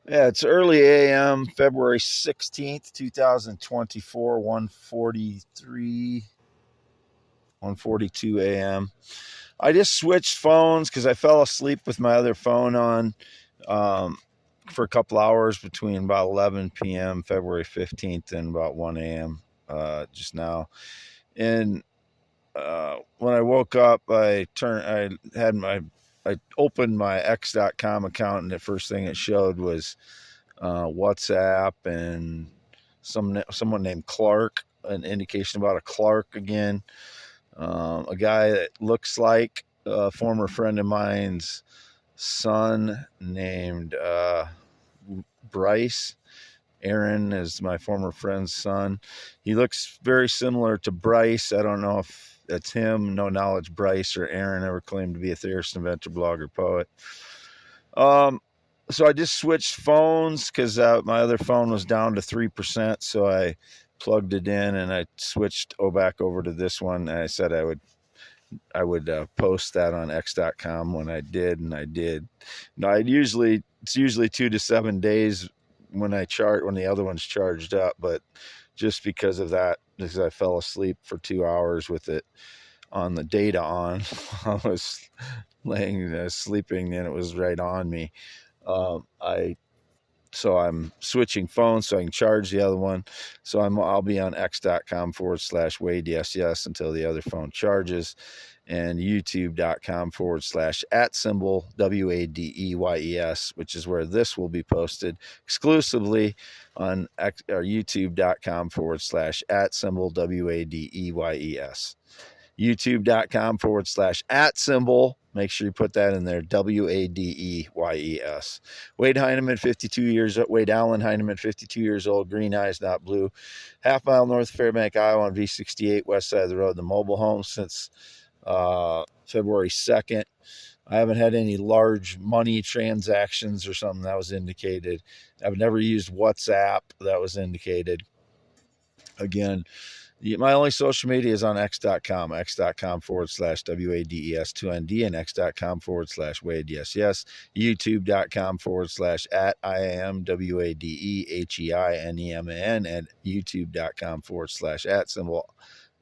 Yeah, it's early AM, February 16th, 2024, 142 AM. I just switched phones because I fell asleep with my other phone on um, for a couple hours between about 11 p.m. February 15th and about 1 a.m. Just now. And when I woke up, I opened my X.com account, and the first thing it showed was WhatsApp and someone named Clark, an indication about a Clark again, a guy that looks like a former friend of mine's son named Bryce. Aaron is my former friend's son. He looks very similar to Bryce. I don't know if that's him. No knowledge Bryce or Aaron ever claimed to be a theorist, inventor, blogger, poet. Um, so I just switched phones because my other phone was down to 3%. So I plugged it in and I switched back over to this one. And I said I would post that on X.com when I did, and I did. No, it's usually 2 to 7 days when the other one's charged up, but just because of that, because I fell asleep for 2 hours with it on the data on, I was laying sleeping and it was right on me. I So I'm switching phones so I can charge the other one. So I'll be on x.com/Wade, yes, until the other phone charges, and youtube.com/@ WADEYES, which is where this will be posted exclusively on youtube.com/@ WADEYES. youtube.com/@ Make sure you put that in there. WADEYES. Wade Heineman, 52 years old. Wade Allen Heineman, 52 years old. Green eyes, not blue. Half mile north of Fairbank, Iowa, on V68, west side of the road. The mobile home since February 2nd. I haven't had any large money transactions or something that was indicated. I've never used WhatsApp. That was indicated. Again, my only social media is on x.com, x.com/WADES2ND, and x.com/Wade, yes, youtube.com/@ IAMWADEHEINEMAN, and youtube.com/@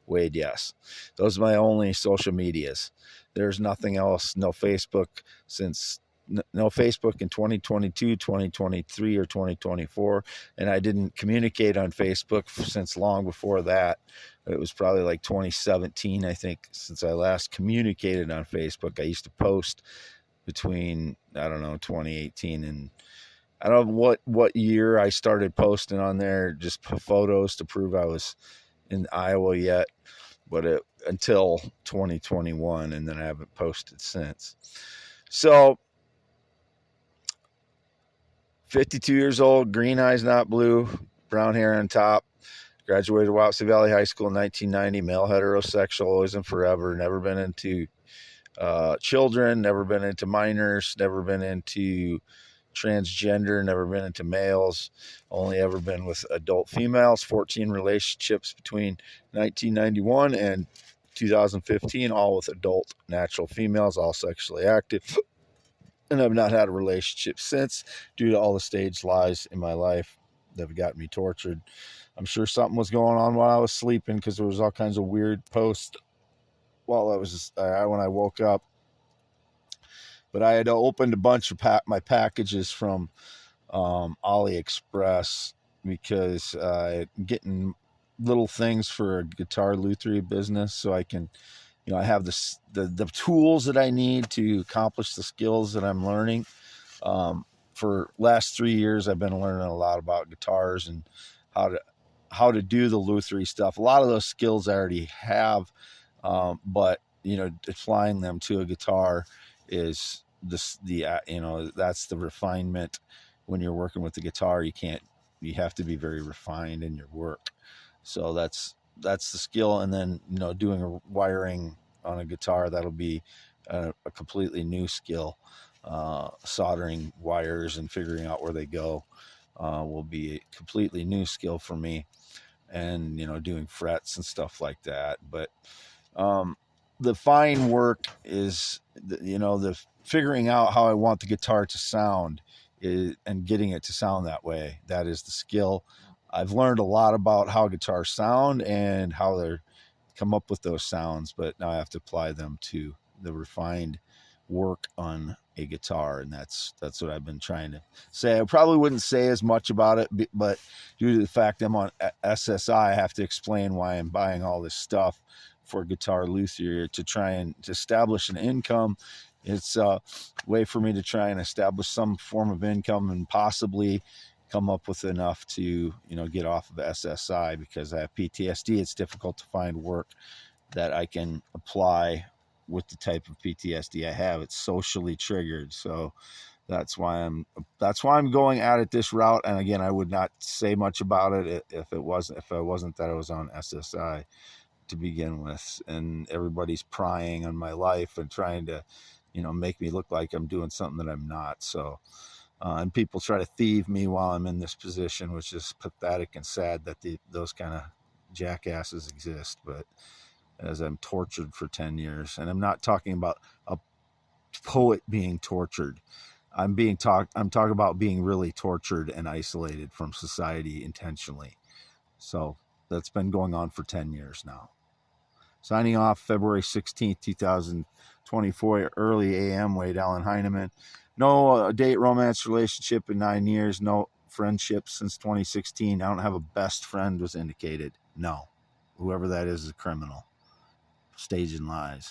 Wade, yes. Those are my only social medias. There's nothing else. No Facebook no Facebook in 2022, 2023, or 2024. And I didn't communicate on Facebook since long before that. It was probably like 2017, I think, since I last communicated on Facebook. I used to post between, I don't know, 2018 and I don't know what year I started posting on there, just photos to prove I was in Iowa yet, but until 2021, and then I haven't posted since. So 52 years old, green eyes, not blue, brown hair on top. Graduated Wapsie Valley High School in 1990. Male, heterosexual, always and forever. Never been into children. Never been into minors. Never been into transgender. Never been into males. Only ever been with adult females. 14 relationships between 1991 and 2015, all with adult natural females, all sexually active. And I've not had a relationship since due to all the staged lies in my life that have gotten me tortured. I'm sure something was going on while I was sleeping because there was all kinds of weird posts while when I woke up. But I had opened a bunch of my packages from AliExpress because I'm getting little things for a guitar lutherie business, so I can, I have the tools that I need to accomplish the skills that I'm learning. For last 3 years, I've been learning a lot about guitars and how to do the lutherie stuff. A lot of those skills I already have, but applying them to a guitar is that's the refinement. When you're working with the guitar, you have to be very refined in your work. So that's the skill. And then doing a wiring on a guitar, that'll be a completely new skill. Soldering wires and figuring out where they go will be a completely new skill for me. And doing frets and stuff like that. But the fine work is the figuring out how I want the guitar to sound and getting it to sound that way. That is the skill. I've learned a lot about how guitars sound and how they're come up with those sounds, but now I have to apply them to the refined work on a guitar, and that's what I've been trying to say. I probably wouldn't say as much about it, but due to the fact I'm on SSI, I have to explain why I'm buying all this stuff for guitar luthier to try and to establish an income. It's a way for me to try and establish some form of income and possibly come up with enough to, get off of SSI, because I have PTSD. It's difficult to find work that I can apply with the type of PTSD I have. It's socially triggered. So that's why I'm going at it this route. And again, I would not say much about it if I wasn't that I was on SSI to begin with, and everybody's prying on my life and trying to, make me look like I'm doing something that I'm not. So, and people try to thieve me while I'm in this position, which is pathetic and sad that those kind of jackasses exist. But as I'm tortured for 10 years, and I'm not talking about a poet being tortured. I'm talking about being really tortured and isolated from society intentionally. So that's been going on for 10 years now. Signing off February 16th, 2024, early AM, Wade Allen Heineman. No date romance relationship in 9 years. No friendship since 2016. I don't have a best friend was indicated. No. Whoever that is a criminal. Staging lies.